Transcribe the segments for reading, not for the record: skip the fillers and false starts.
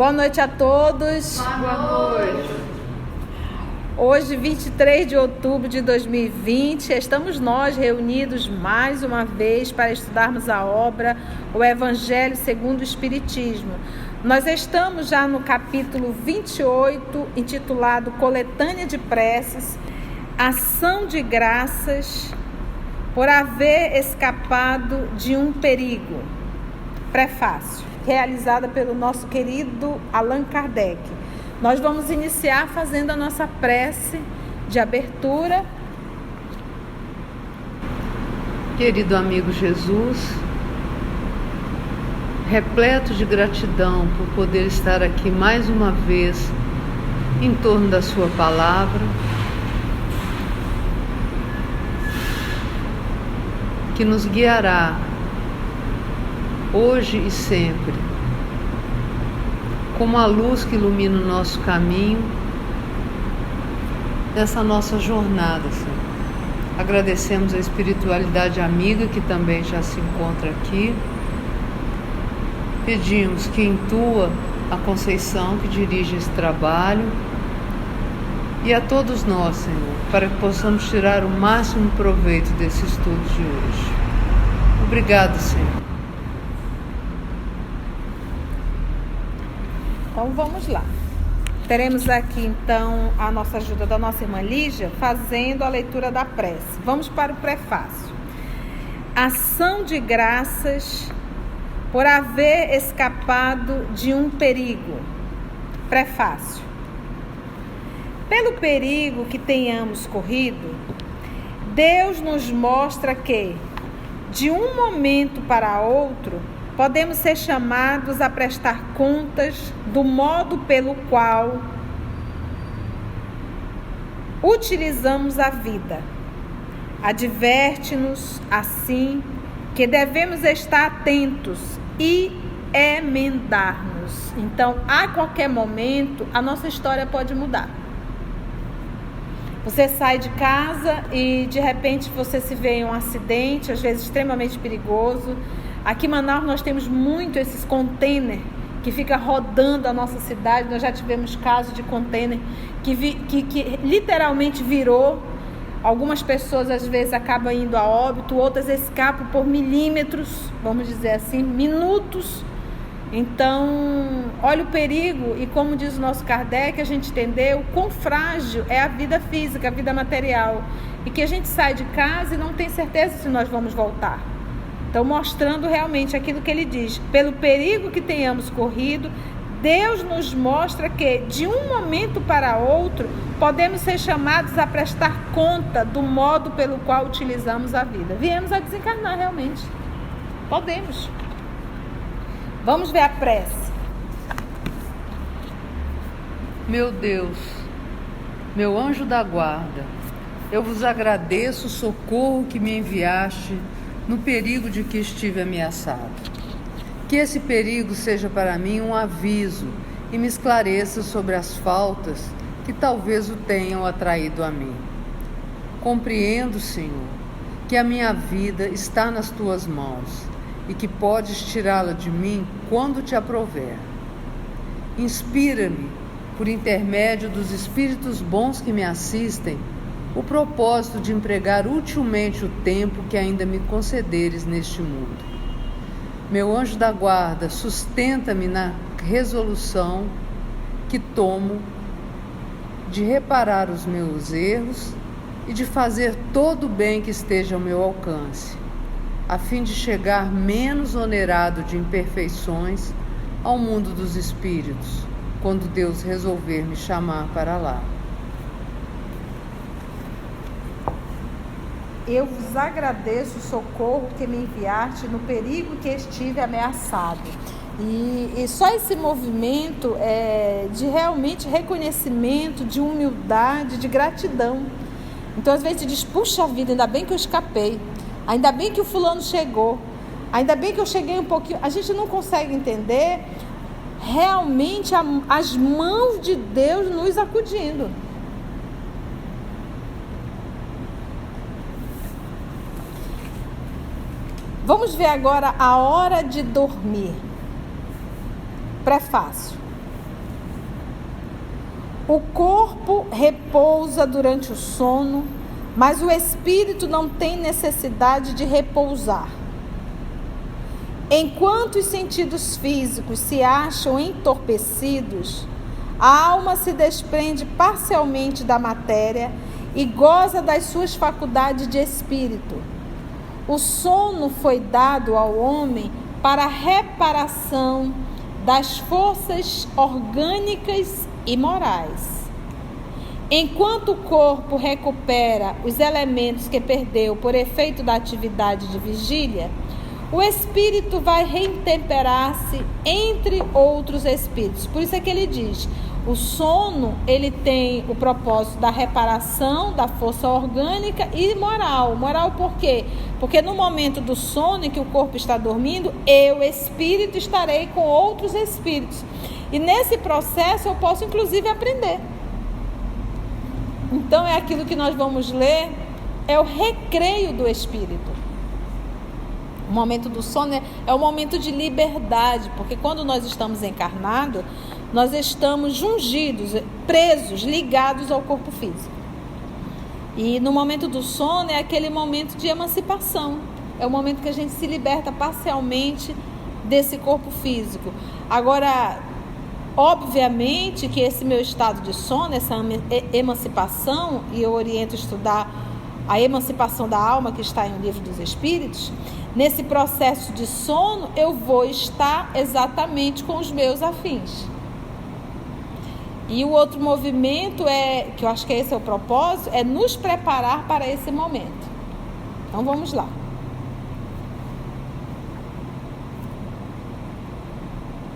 Boa noite a todos. Boa noite. Hoje, 23 de outubro de 2020, estamos nós reunidos mais uma vez para estudarmos a obra O Evangelho segundo o Espiritismo. Nós estamos já no capítulo 28, intitulado Coletânea de Preces, Ação de Graças por haver escapado de um perigo. Prefácio, realizada pelo nosso querido Allan Kardec. Nós vamos iniciar fazendo a nossa prece de abertura. Querido amigo Jesus, repleto de gratidão por poder estar aqui mais uma vez em torno da sua palavra, que nos guiará hoje e sempre, como a luz que ilumina o nosso caminho nessa nossa jornada, Senhor. Agradecemos a espiritualidade amiga que também já se encontra aqui. Pedimos que intua a Conceição que dirige esse trabalho e a todos nós, Senhor, para que possamos tirar o máximo proveito desse estudo de hoje. Obrigado, Senhor. Então vamos lá. Teremos aqui então a nossa ajuda da nossa irmã Lígia fazendo a leitura da prece. Vamos para o prefácio. Ação de graças por haver escapado de um perigo. Prefácio. Pelo perigo que tenhamos corrido, Deus nos mostra que, de um momento para outro, podemos ser chamados a prestar contas do modo pelo qual utilizamos a vida. Adverte-nos, assim, que devemos estar atentos e emendar-nos. Então, a qualquer momento, a nossa história pode mudar. Você sai de casa e, de repente, você se vê em um acidente, às vezes extremamente perigoso. Aqui em Manaus nós temos muito esses container que fica rodando a nossa cidade. Nós já tivemos casos de container que literalmente virou. Algumas pessoas às vezes acabam indo a óbito, outras escapam por milímetros, vamos dizer assim, minutos. Então, olha o perigo e, como diz o nosso Kardec, a gente entendeu quão frágil é a vida física, a vida material. E que a gente sai de casa e não tem certeza se nós vamos voltar. Então, mostrando realmente aquilo que ele diz. Pelo perigo que tenhamos corrido, Deus nos mostra que, de um momento para outro, podemos ser chamados a prestar conta do modo pelo qual utilizamos a vida. Viemos a desencarnar realmente. Podemos. Vamos ver a prece. Meu Deus, meu anjo da guarda, eu vos agradeço o socorro que me enviaste no perigo de que estive ameaçado. Que esse perigo seja para mim um aviso e me esclareça sobre as faltas que talvez o tenham atraído a mim. Compreendo, Senhor, que a minha vida está nas tuas mãos e que podes tirá-la de mim quando te aprouver. Inspira-me, por intermédio dos espíritos bons que me assistem, o propósito de empregar utilmente o tempo que ainda me concederes neste mundo. Meu anjo da guarda, sustenta-me na resolução que tomo de reparar os meus erros e de fazer todo o bem que esteja ao meu alcance, a fim de chegar menos onerado de imperfeições ao mundo dos espíritos, quando Deus resolver me chamar para lá. Eu vos agradeço o socorro que me enviaste no perigo que estive ameaçado. E só esse movimento de realmente reconhecimento, de humildade, de gratidão. Então, às vezes, você diz, puxa vida, ainda bem que eu escapei. Ainda bem que o fulano chegou. Ainda bem que eu cheguei um pouquinho. A gente não consegue entender realmente as mãos de Deus nos acudindo. Vamos ver agora a hora de dormir. Prefácio. O corpo repousa durante o sono, mas o espírito não tem necessidade de repousar. Enquanto os sentidos físicos se acham entorpecidos, a alma se desprende parcialmente da matéria e goza das suas faculdades de espírito. O sono foi dado ao homem para a reparação das forças orgânicas e morais. Enquanto o corpo recupera os elementos que perdeu por efeito da atividade de vigília, o espírito vai reintemperar-se entre outros espíritos. Por isso é que ele diz, o sono ele tem o propósito da reparação da força orgânica e moral. Moral por quê? Porque no momento do sono em que o corpo está dormindo, eu, espírito, estarei com outros espíritos. E nesse processo eu posso inclusive aprender. Então é aquilo que nós vamos ler, é o recreio do espírito. O momento do sono é o momento de liberdade, porque quando nós estamos encarnados, nós estamos jungidos, presos, ligados ao corpo físico. E no momento do sono é aquele momento de emancipação. É o momento que a gente se liberta parcialmente desse corpo físico. Agora, obviamente que esse meu estado de sono, essa emancipação, e eu oriento a estudar a emancipação da alma que está em O Livro dos Espíritos, nesse processo de sono eu vou estar exatamente com os meus afins. E o outro movimento que eu acho que esse é o propósito, é nos preparar para esse momento. Então vamos lá.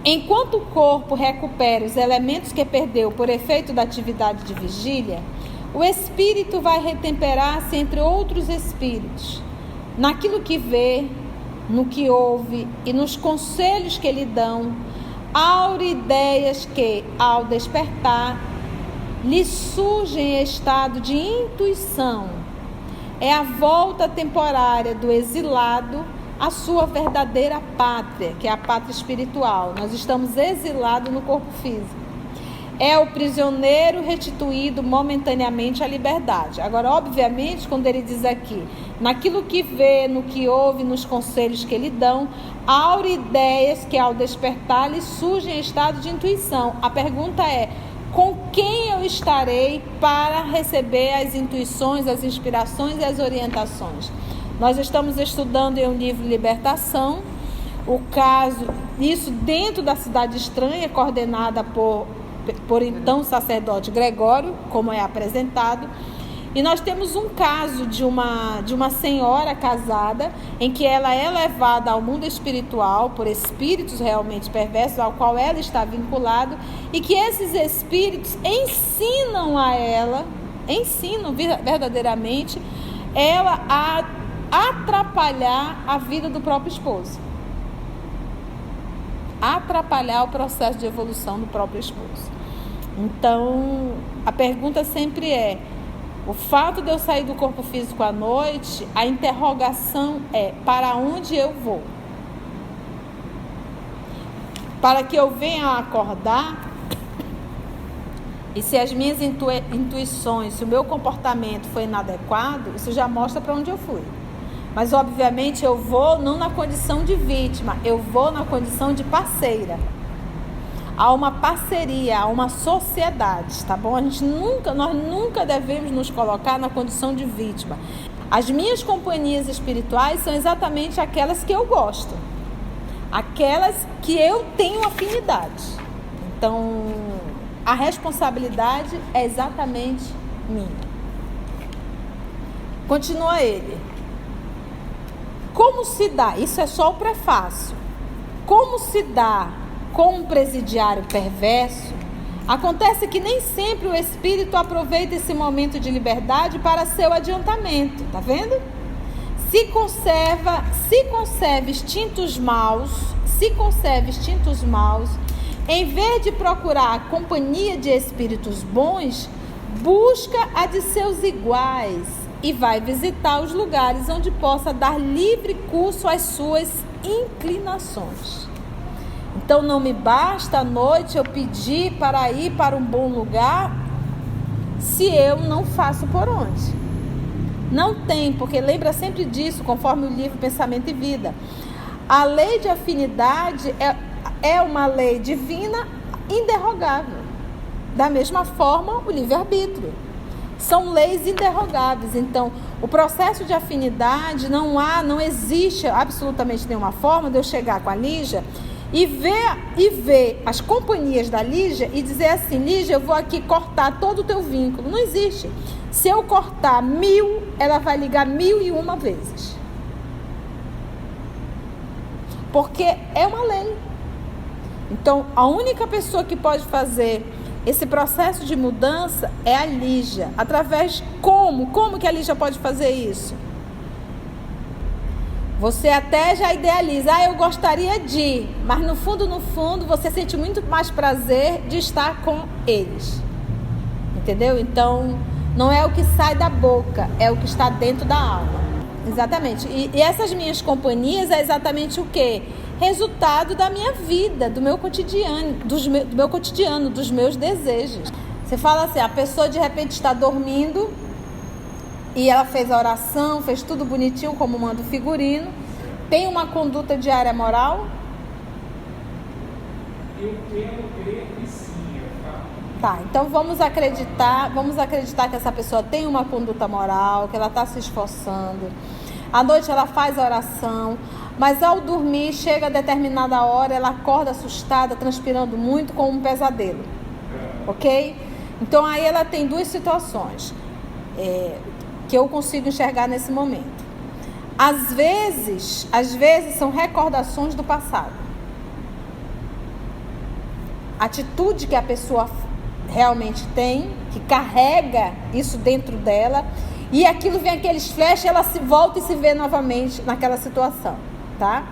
Enquanto o corpo recupera os elementos que perdeu por efeito da atividade de vigília, o espírito vai retemperar-se entre outros espíritos, naquilo que vê, no que ouve e nos conselhos que lhe dão, aura ideias que, ao despertar, lhe surgem em estado de intuição. É a volta temporária do exilado à sua verdadeira pátria, que é a pátria espiritual. Nós estamos exilados no corpo físico. É o prisioneiro restituído momentaneamente à liberdade. Agora, obviamente, quando ele diz aqui, naquilo que vê, no que ouve, nos conselhos que lhe dão, aura ideias que ao despertar lhe surgem em estado de intuição. A pergunta é, com quem eu estarei para receber as intuições, as inspirações e as orientações? Nós estamos estudando em um livro Libertação, o caso, isso dentro da Cidade Estranha, coordenada por então o sacerdote Gregório, como é apresentado. E nós temos um caso de uma senhora casada, em que ela é levada ao mundo espiritual por espíritos realmente perversos, ao qual ela está vinculada, e que esses espíritos ensinam a ela, ensinam verdadeiramente ela a atrapalhar a vida do próprio esposo. Atrapalhar o processo de evolução do próprio esposo. Então, a pergunta sempre é, o fato de eu sair do corpo físico à noite, a interrogação é, para onde eu vou? Para que eu venha a acordar, e se as minhas intuições, se o meu comportamento foi inadequado, isso já mostra para onde eu fui. Mas, obviamente, eu vou não na condição de vítima, eu vou na condição de parceira. Há uma parceria, há uma sociedade, tá bom? Nós nunca devemos nos colocar na condição de vítima. As minhas companhias espirituais são exatamente aquelas que eu gosto, aquelas que eu tenho afinidade. Então, a responsabilidade é exatamente minha. Continua ele. Como se dá? Isso é só o prefácio. Como se dá com um presidiário perverso? Acontece que nem sempre o espírito aproveita esse momento de liberdade para seu adiantamento, tá vendo? Se conserva instintos maus, em vez de procurar a companhia de espíritos bons, busca a de seus iguais e vai visitar os lugares onde possa dar livre curso às suas inclinações. Então não me basta à noite eu pedir para ir para um bom lugar se eu não faço por onde. Não tem, porque lembra sempre disso, conforme o livro Pensamento e Vida. A lei de afinidade é uma lei divina inderrogável. Da mesma forma, o livre-arbítrio. São leis inderrogáveis. Então, o processo de afinidade, não existe absolutamente nenhuma forma de eu chegar com a Lígia e ver as companhias da Lígia e dizer assim: Lígia, eu vou aqui cortar todo o teu vínculo. Não existe. Se eu cortar 1000, ela vai ligar 1001 vezes. Porque é uma lei. Então, a única pessoa que pode fazer esse processo de mudança é a Lígia. Através como que a Lígia pode fazer isso? Você até já idealiza, eu gostaria de, mas no fundo, você sente muito mais prazer de estar com eles. Entendeu? Então, não é o que sai da boca, é o que está dentro da alma. Exatamente. E essas minhas companhias é exatamente o quê? Resultado da minha vida, do meu cotidiano, dos meus desejos. Você fala assim, a pessoa de repente está dormindo e ela fez a oração, fez tudo bonitinho como manda o figurino, tem uma conduta diária moral? Eu quero crer que sim, Tá, então vamos acreditar que essa pessoa tem uma conduta moral, que ela está se esforçando. À noite ela faz a oração, mas ao dormir, chega a determinada hora, ela acorda assustada, transpirando muito, com um pesadelo. Ok? Então aí ela tem duas situações que eu consigo enxergar nesse momento. Às vezes são recordações do passado. Atitude que a pessoa realmente tem, que carrega isso dentro dela, e aquilo vem aqueles flashes, ela se volta e se vê novamente naquela situação, tá?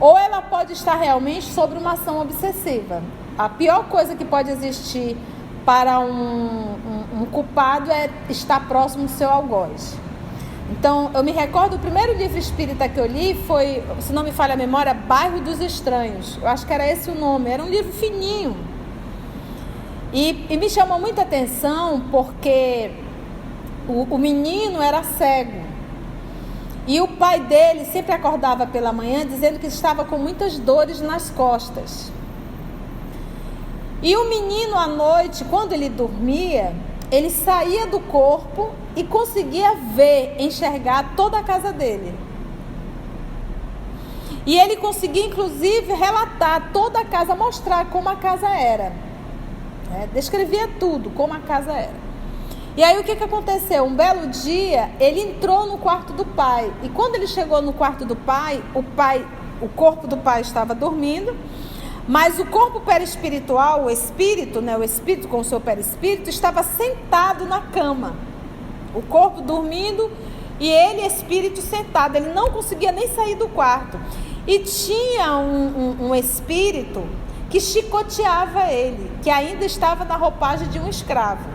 Ou ela pode estar realmente sobre uma ação obsessiva. A pior coisa que pode existir para um culpado é estar próximo do seu algoz. Então, eu me recordo, o primeiro livro espírita que eu li foi, se não me falha a memória, Bairro dos Estranhos. Eu acho que era esse o nome, era um livro fininho. E me chamou muita atenção porque o menino era cego. E o pai dele sempre acordava pela manhã dizendo que estava com muitas dores nas costas. E o menino à noite, quando ele dormia, ele saía do corpo e conseguia enxergar toda a casa dele. E ele conseguia inclusive relatar toda a casa, mostrar como a casa era. Descrevia tudo, como a casa era. E aí o que aconteceu? Um belo dia, ele entrou no quarto do pai. E quando ele chegou no quarto do pai, o corpo do pai estava dormindo, mas o corpo perispiritual, o espírito com o seu perispírito, estava sentado na cama. O corpo dormindo e ele, espírito, sentado. Ele não conseguia nem sair do quarto. E tinha um espírito que chicoteava ele, que ainda estava na roupagem de um escravo.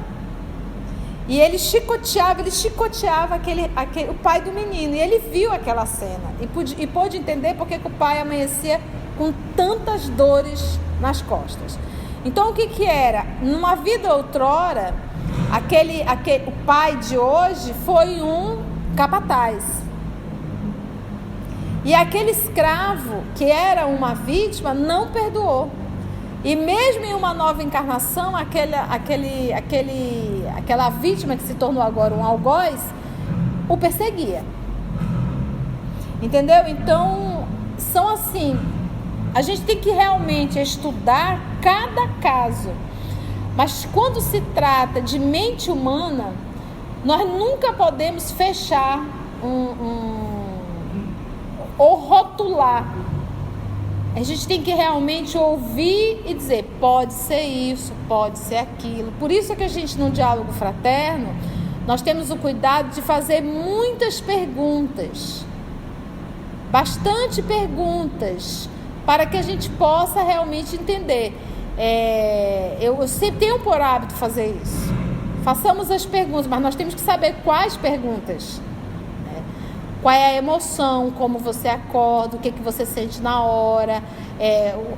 E ele chicoteava o pai do menino. E ele viu aquela cena e pôde entender porque que o pai amanhecia com tantas dores nas costas. Então o que era? Numa vida outrora, o pai de hoje foi um capataz. E aquele escravo, que era uma vítima, não perdoou. E mesmo em uma nova encarnação, aquela vítima que se tornou agora um algoz, o perseguia. Entendeu? Então, são assim, a gente tem que realmente estudar cada caso. Mas quando se trata de mente humana, nós nunca podemos fechar ou rotular. A gente tem que realmente ouvir e dizer, pode ser isso, pode ser aquilo. Por isso é que a gente, no diálogo fraterno, nós temos o cuidado de fazer muitas perguntas, bastante perguntas, para que a gente possa realmente entender. Eu sempre tenho por hábito fazer isso. Façamos as perguntas, mas nós temos que saber quais perguntas. qual é a emoção, como você acorda, o que você sente na hora,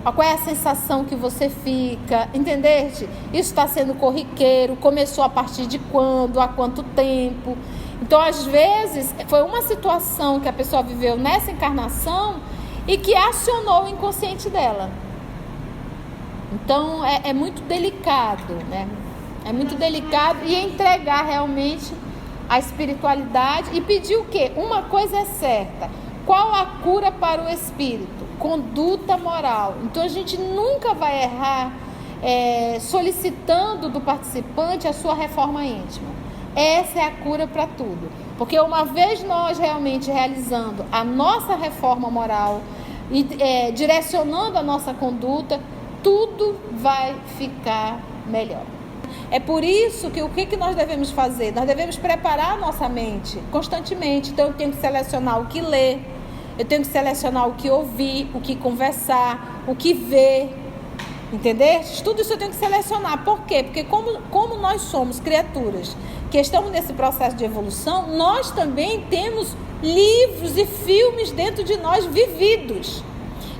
qual é a sensação que você fica, entendeste? Isso está sendo corriqueiro, começou a partir de quando, há quanto tempo. Então, às vezes, foi uma situação que a pessoa viveu nessa encarnação e que acionou o inconsciente dela. Então, é muito delicado, né? É muito delicado, e entregar realmente a espiritualidade e pedir o quê? Uma coisa é certa: qual a cura para o espírito? Conduta moral. Então a gente nunca vai errar solicitando do participante a sua reforma íntima. Essa é a cura para tudo, porque uma vez nós realmente realizando a nossa reforma moral e direcionando a nossa conduta, tudo vai ficar melhor. É por isso que o que nós devemos fazer? Nós devemos preparar a nossa mente constantemente. Então eu tenho que selecionar o que ler, eu tenho que selecionar o que ouvir, o que conversar, o que ver, entender? Tudo isso eu tenho que selecionar. Por quê? Porque como nós somos criaturas que estamos nesse processo de evolução, nós também temos livros e filmes dentro de nós vividos,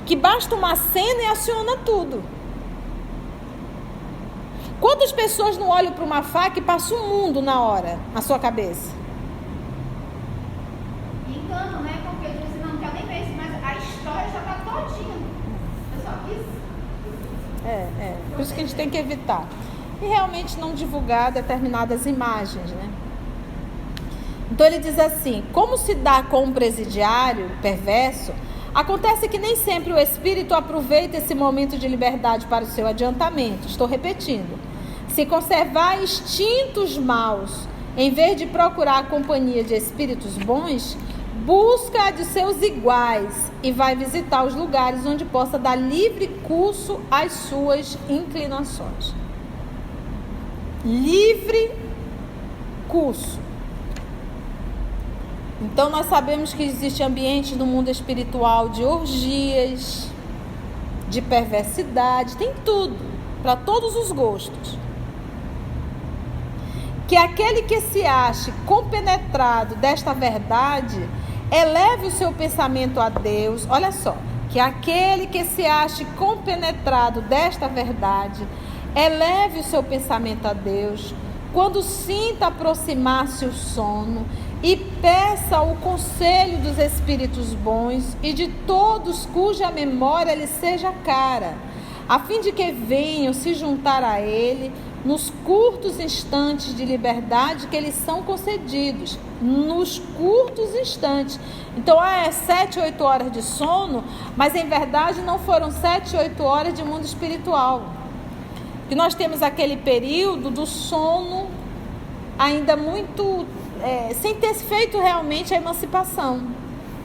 que basta uma cena e aciona tudo. Quantas pessoas não olham para uma faca e passam um mundo na hora, na sua cabeça? Engano, né? Porque eu disse, não quero nem ver isso, mas a história já está todinha. Eu só quis. Por isso que a gente tem que evitar. E realmente não divulgar determinadas imagens, né? Então ele diz assim: como se dá com um presidiário perverso, acontece que nem sempre o espírito aproveita esse momento de liberdade para o seu adiantamento. Estou repetindo. Se conservar instintos maus, em vez de procurar a companhia de espíritos bons, busca a de seus iguais e vai visitar os lugares onde possa dar livre curso às suas inclinações. Livre curso. Então nós sabemos que existe ambiente no mundo espiritual de orgias, de perversidade, tem tudo, para todos os gostos. Que aquele que se ache compenetrado desta verdade, eleve o seu pensamento a Deus. Olha só, que aquele que se ache compenetrado desta verdade, eleve o seu pensamento a Deus, quando sinta aproximar-se o sono, e peça o conselho dos espíritos bons e de todos cuja memória lhe seja cara, a fim de que venham se juntar a ele nos curtos instantes de liberdade que lhes são concedidos. Nos curtos instantes. Então, 7, 8 horas de sono, mas em verdade não foram 7, 8 horas de mundo espiritual. E nós temos aquele período do sono ainda muito... sem ter feito realmente a emancipação.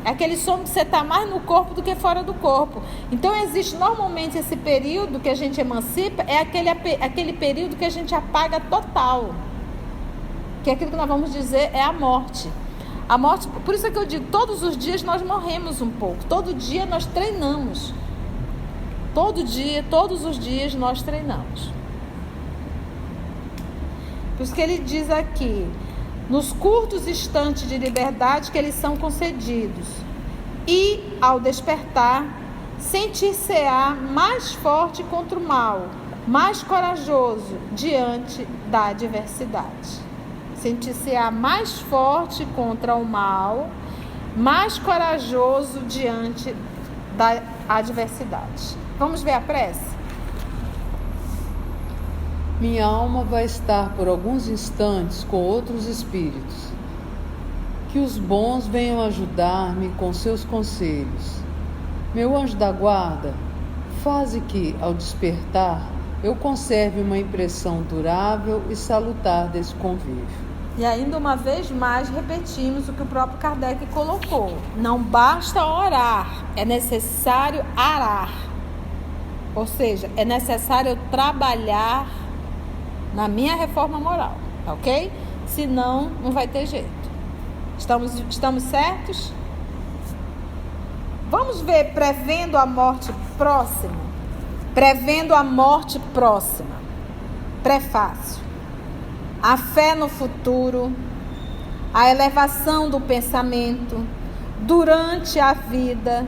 É aquele sono que você está mais no corpo do que fora do corpo. Então existe normalmente esse período que a gente emancipa, é aquele período que a gente apaga total. Que é aquilo que nós vamos dizer é a morte. A morte, por isso é que eu digo, todos os dias nós morremos um pouco. Todo dia nós treinamos. Todo dia, todos os dias nós treinamos. Por isso que ele diz aqui: nos curtos instantes de liberdade que eles são concedidos, e ao despertar, sentir-se-á mais forte contra o mal, mais corajoso diante da adversidade. Sentir-se-á mais forte contra o mal, mais corajoso diante da adversidade. Vamos ver a prece? Minha alma vai estar por alguns instantes com outros espíritos. Que os bons venham ajudar-me com seus conselhos. Meu anjo da guarda, faze que, ao despertar, eu conserve uma impressão durável e salutar desse convívio. E ainda uma vez mais repetimos o que o próprio Kardec colocou. Não basta orar, é necessário arar. Ou seja, é necessário eu trabalhar na minha reforma moral, ok? Senão, não vai ter jeito. Estamos certos? Vamos ver prevendo a morte próxima. Prevendo a morte próxima. Prefácio. A fé no futuro, a elevação do pensamento, durante a vida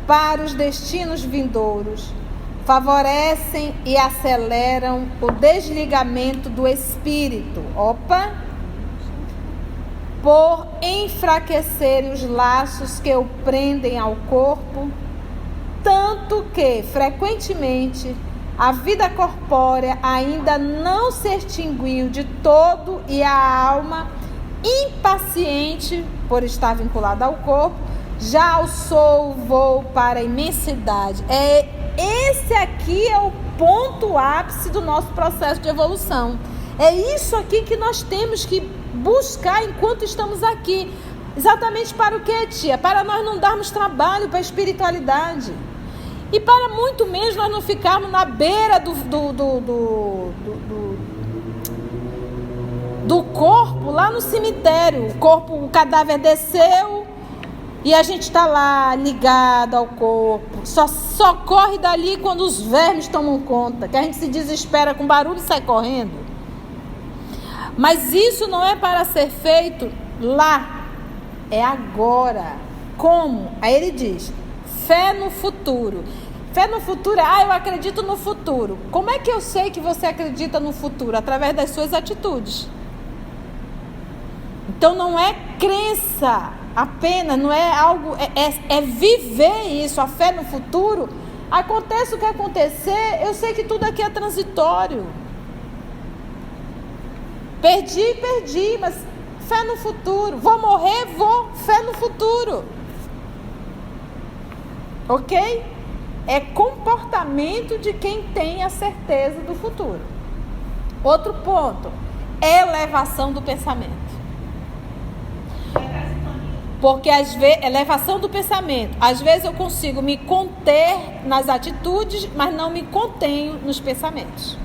para os destinos vindouros, favorecem e aceleram o desligamento do espírito. Por enfraquecerem os laços que o prendem ao corpo, tanto que, frequentemente, a vida corpórea ainda não se extinguiu de todo e a alma, impaciente por estar vinculada ao corpo, já alçou o voo para a imensidade. Esse aqui é o ponto ápice do nosso processo de evolução. É isso aqui que nós temos que buscar enquanto estamos aqui. Exatamente para o quê, tia? Para nós não darmos trabalho para a espiritualidade. E para muito menos nós não ficarmos na beira do corpo, lá no cemitério. O cadáver desceu e a gente está lá ligado ao corpo. Só corre dali quando os vermes tomam conta, que a gente se desespera com barulho e sai correndo. Mas isso não é para ser feito lá, é agora. Como? Aí ele diz, fé no futuro. Fé no futuro, eu acredito no futuro. Como é que eu sei que você acredita no futuro? Através das suas atitudes. Então não é crença apenas, não é algo, é viver isso. A fé no futuro, aconteça o que acontecer, eu sei que tudo aqui é transitório. Perdi, mas fé no futuro. Vou morrer, fé no futuro. Ok? É comportamento de quem tem a certeza do futuro. Outro ponto, elevação do pensamento. Porque às vezes, elevação do pensamento, às vezes eu consigo me conter nas atitudes, mas não me contenho nos pensamentos.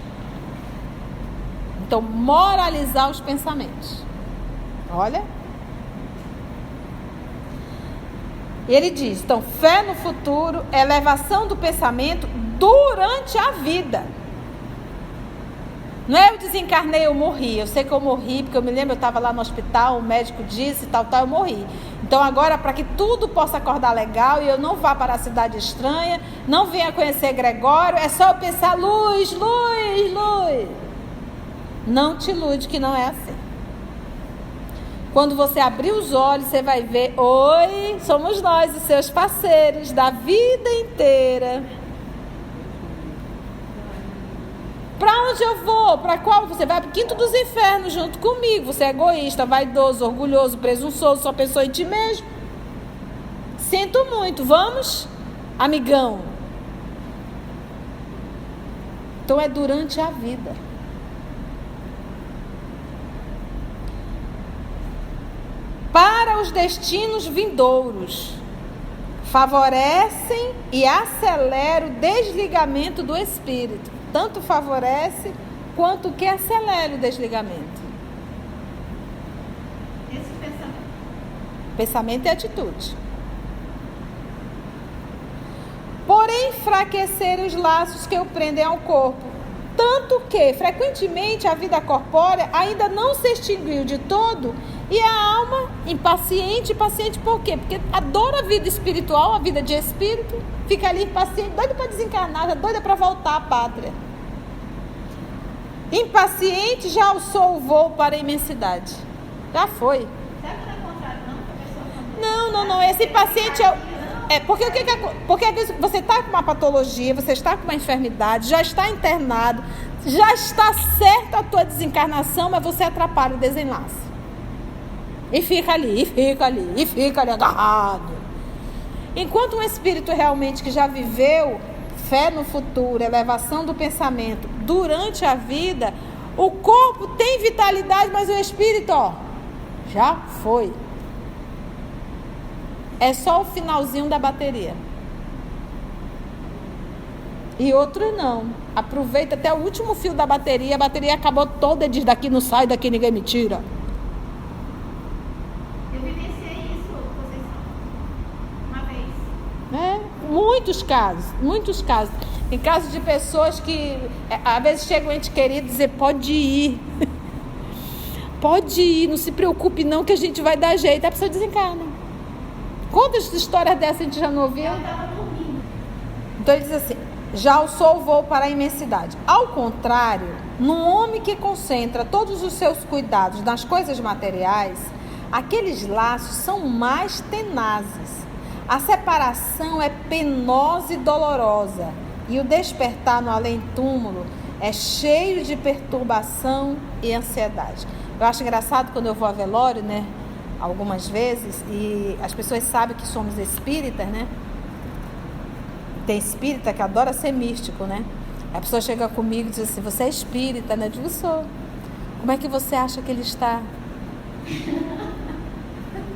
Então, moralizar os pensamentos. Olha. Ele diz, então, fé no futuro, elevação do pensamento durante a vida. Não é eu desencarnei, eu morri. Eu sei que eu morri, porque eu me lembro, eu estava lá no hospital, o médico disse, tal, eu morri. Então agora, para que tudo possa acordar legal e eu não vá para a cidade estranha, não venha conhecer Gregório, é só eu pensar, luz. Não te ilude que não é assim. Quando você abrir os olhos, você vai ver, oi, somos nós, os seus parceiros da vida inteira. Para onde eu vou? Para qual? Você vai para o quinto dos infernos junto comigo. Você é egoísta, vaidoso, orgulhoso, presunçoso, só pensou em ti mesmo. Sinto muito, vamos, amigão. Então é durante a vida. Para os destinos vindouros, favorecem e aceleram o desligamento do espírito. Tanto favorece, quanto que acelera o desligamento. Esse pensamento. Pensamento e atitude. Porém, enfraquecer os laços que o prendem ao corpo. Tanto que, frequentemente, a vida corpórea ainda não se extinguiu de todo e a alma impaciente por quê? Porque adora a vida espiritual, a vida de espírito, fica ali impaciente, doida para desencarnar, doida para voltar à pátria. Impaciente, já alçou o voo para a imensidade. Já foi. Será que não é contrário, não? Que a pessoa Não. Esse paciente porque você está com uma patologia, você está com uma enfermidade, já está internado, já está certa a tua desencarnação, mas você atrapalha o desenlace. E fica ali agarrado. Enquanto um espírito realmente que já viveu fé no futuro, elevação do pensamento durante a vida, o corpo tem vitalidade, mas o espírito, já foi. É só o finalzinho da bateria. E outro não. Aproveita até o último fio da bateria, a bateria acabou toda e diz, daqui não sai, daqui ninguém me tira. Eu vivenciei isso, vocês uma vez. Muitos casos. Em casos de pessoas que, às vezes, chega um ente querido e dizer, pode ir. Pode ir, não se preocupe não que a gente vai dar jeito. A pessoa desencarna. Quantas histórias dessas a gente já não ouviu? Eu estava dormindo. Então ele diz assim: já o sol voa para a imensidade. Ao contrário, num homem que concentra todos os seus cuidados nas coisas materiais, aqueles laços são mais tenazes. A separação é penosa e dolorosa, e o despertar no além-túmulo é cheio de perturbação e ansiedade. Eu acho engraçado quando eu vou a velório, né? Algumas vezes, e as pessoas sabem que somos espíritas, né? Tem espírita que adora ser místico, né? A pessoa chega comigo e diz assim: você é espírita, né? Eu digo: sou. Como é que você acha que ele está?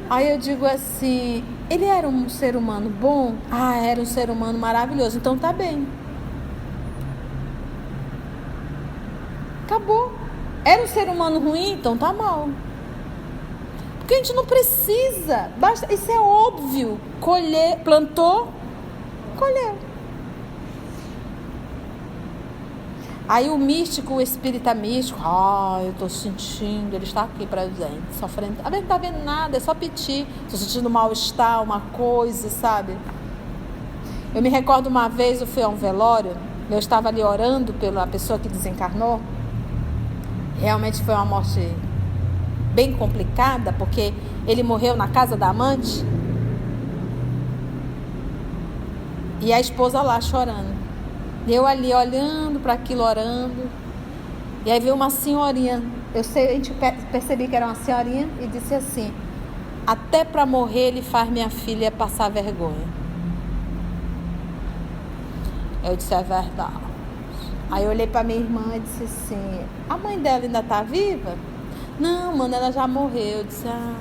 Aí eu digo assim: ele era um ser humano bom? Ah, era um ser humano maravilhoso. Então tá bem. Acabou. Era um ser humano ruim? Então tá mal. Porque a gente não precisa. Basta, isso é óbvio. Colher, plantou, colheu. Aí o místico, o espírita místico: eu tô sentindo, ele está aqui presente, sofrendo. A gente não tá vendo nada, é só piti. Tô sentindo mal-estar, uma coisa, sabe? Eu me recordo uma vez, eu fui a um velório, eu estava ali orando pela pessoa que desencarnou. Realmente foi uma morte bem complicada, porque ele morreu na casa da amante e a esposa lá chorando. Eu ali olhando para aquilo, orando. E aí veio uma senhorinha. A gente percebi que era uma senhorinha e disse assim: até para morrer ele faz minha filha passar vergonha. Eu disse: é verdade. Aí eu olhei para minha irmã e disse assim: a mãe dela ainda está viva? Não, mano, ela já morreu. Eu disse: tá.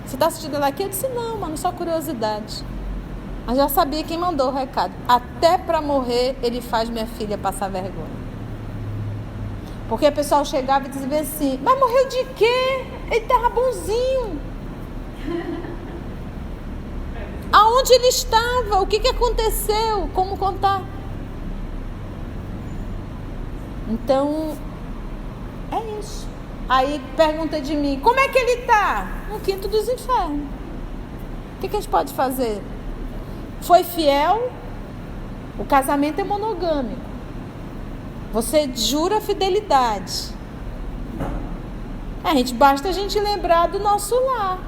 Você está assistindo ela aqui? Eu disse: não, mano, só curiosidade. Mas já sabia quem mandou o recado. Até para morrer ele faz minha filha passar vergonha. Porque o pessoal chegava e dizia assim: mas morreu de quê? Ele estava bonzinho. Aonde ele estava? O que aconteceu? Como contar? Então, é isso. Aí pergunta de mim: como é que ele está? No quinto dos infernos. O que a gente pode fazer? Foi fiel? O casamento é monogâmico. Você jura fidelidade. Basta a gente lembrar do nosso lar.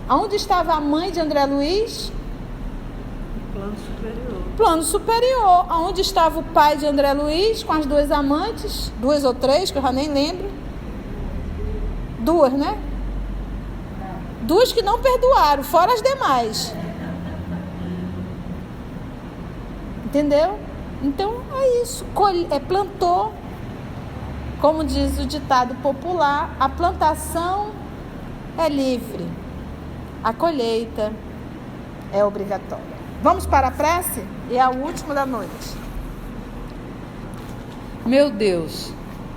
Aonde estava a mãe de André Luiz? Plano superior. Plano superior. Aonde estava o pai de André Luiz com as duas amantes? 2 ou 3, que eu já nem lembro. 2, né? 2 que não perdoaram, fora as demais. Entendeu? Então é isso. Plantou, como diz o ditado popular, a plantação é livre, a colheita é obrigatória. Vamos para a prece? E é a última da noite. Meu Deus,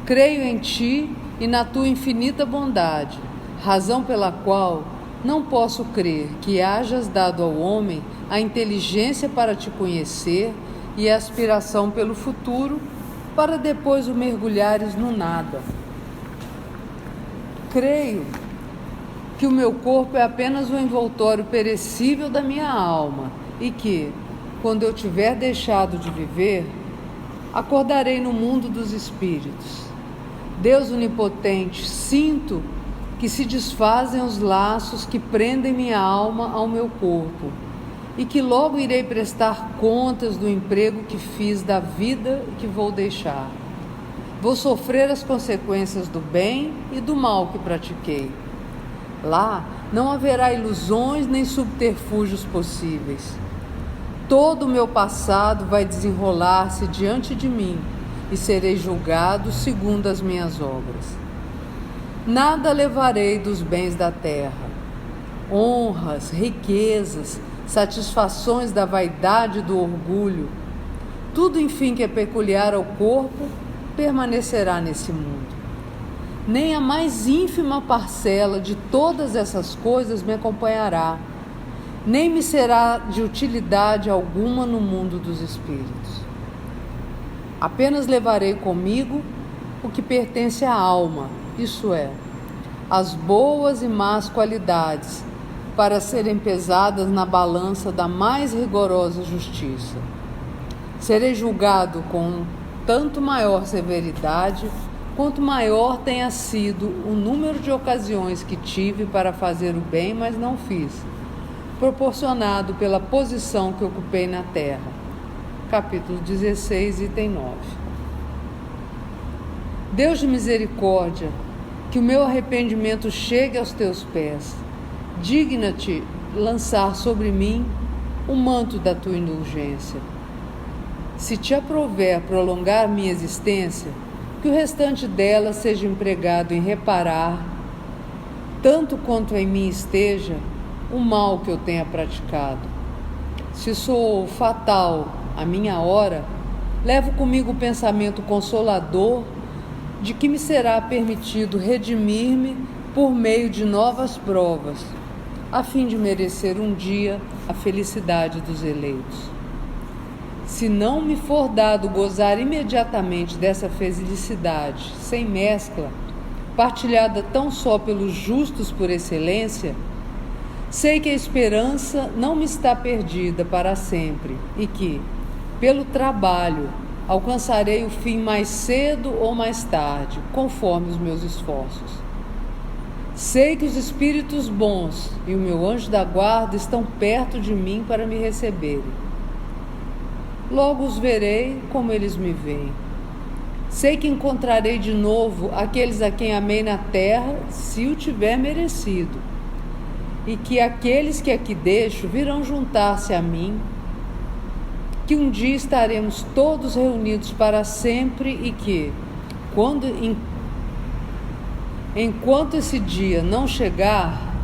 creio em Ti e na Tua infinita bondade, razão pela qual não posso crer que hajas dado ao homem a inteligência para Te conhecer e a aspiração pelo futuro, para depois o mergulhares no nada. Creio que o meu corpo é apenas um envoltório perecível da minha alma e que, quando eu tiver deixado de viver, acordarei no mundo dos espíritos. Deus onipotente, sinto que se desfazem os laços que prendem minha alma ao meu corpo e que logo irei prestar contas do emprego que fiz, da vida que vou deixar. Vou sofrer as consequências do bem e do mal que pratiquei. Lá não haverá ilusões nem subterfúgios possíveis. Todo o meu passado vai desenrolar-se diante de mim e serei julgado segundo as minhas obras. Nada levarei dos bens da terra. Honras, riquezas, satisfações da vaidade e do orgulho, tudo enfim que é peculiar ao corpo, permanecerá nesse mundo. Nem a mais ínfima parcela de todas essas coisas me acompanhará, nem me será de utilidade alguma no mundo dos espíritos. Apenas levarei comigo o que pertence à alma, isso é, as boas e más qualidades, para serem pesadas na balança da mais rigorosa justiça. Serei julgado com tanto maior severidade, quanto maior tenha sido o número de ocasiões que tive para fazer o bem, mas não fiz, proporcionado pela posição que ocupei na terra. Capítulo 16, item 9. Deus de misericórdia, que o meu arrependimento chegue aos teus pés. Digna-te lançar sobre mim o manto da tua indulgência. Se te aprouver prolongar minha existência, que o restante dela seja empregado em reparar, tanto quanto em mim esteja, o mal que eu tenha praticado. Se sou fatal a minha hora, levo comigo o pensamento consolador de que me será permitido redimir-me por meio de novas provas, a fim de merecer um dia a felicidade dos eleitos. Se não me for dado gozar imediatamente dessa felicidade, sem mescla, partilhada tão só pelos justos por excelência, sei que a esperança não me está perdida para sempre e que, pelo trabalho, alcançarei o fim mais cedo ou mais tarde, conforme os meus esforços. Sei que os espíritos bons e o meu anjo da guarda estão perto de mim para me receberem. Logo os verei como eles me veem. Sei que encontrarei de novo aqueles a quem amei na terra, se o tiver merecido, e que aqueles que aqui deixo virão juntar-se a mim, que um dia estaremos todos reunidos para sempre e que, enquanto esse dia não chegar,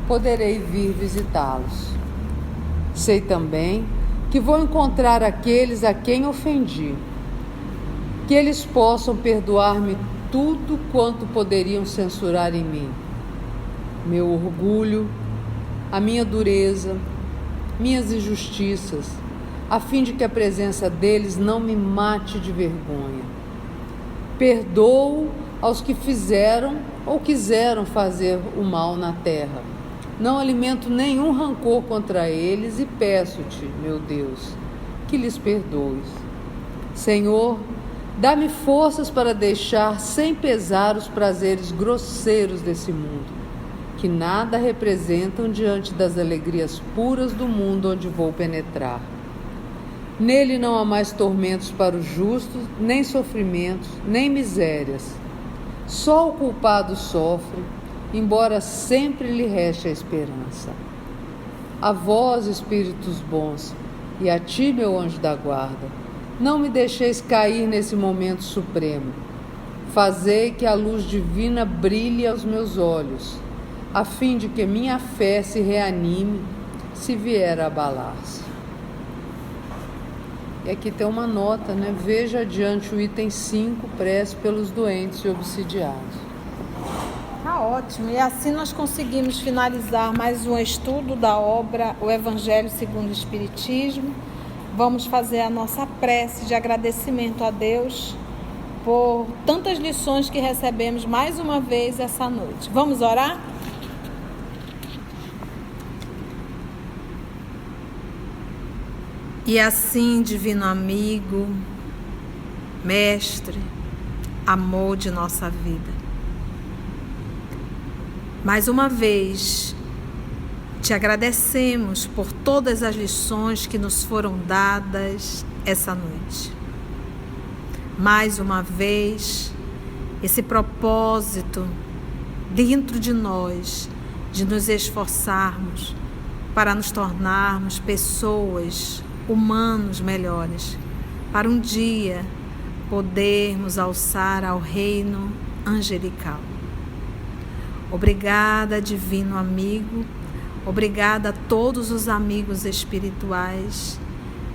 poderei vir visitá-los. Sei também que vou encontrar aqueles a quem ofendi, que eles possam perdoar-me tudo quanto poderiam censurar em mim. Meu orgulho, a minha dureza, minhas injustiças, a fim de que a presença deles não me mate de vergonha. Perdoo aos que fizeram ou quiseram fazer o mal na terra. Não alimento nenhum rancor contra eles e peço-te, meu Deus, que lhes perdoes. Senhor, dá-me forças para deixar sem pesar os prazeres grosseiros desse mundo, que nada representam diante das alegrias puras do mundo onde vou penetrar. Nele não há mais tormentos para os justos, nem sofrimentos, nem misérias. Só o culpado sofre, embora sempre lhe reste a esperança. A vós, espíritos bons, e a ti, meu anjo da guarda, não me deixeis cair nesse momento supremo. Fazei que a luz divina brilhe aos meus olhos, a fim de que minha fé se reanime se vier a abalar-se. E aqui tem uma nota, né? Veja adiante o item 5, prece pelos doentes e obsidiados. Tá ótimo. E assim nós conseguimos finalizar mais um estudo da obra O Evangelho segundo o Espiritismo. Vamos fazer a nossa prece de agradecimento a Deus por tantas lições que recebemos mais uma vez essa noite. Vamos orar? E assim, divino amigo, mestre, amor de nossa vida, mais uma vez te agradecemos por todas as lições que nos foram dadas essa noite. Mais uma vez, esse propósito dentro de nós de nos esforçarmos para nos tornarmos pessoas, humanos melhores, para um dia podermos alçar ao reino angelical. Obrigada, divino amigo, obrigada a todos os amigos espirituais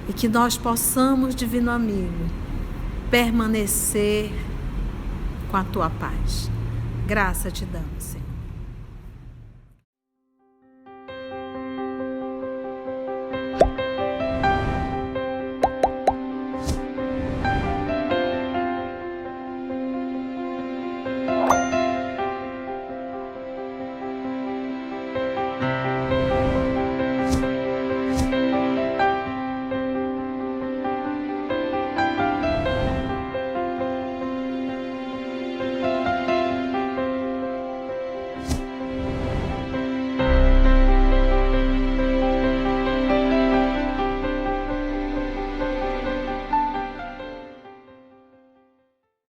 e que nós possamos, divino amigo, permanecer com a tua paz. Graça te damos, Senhor.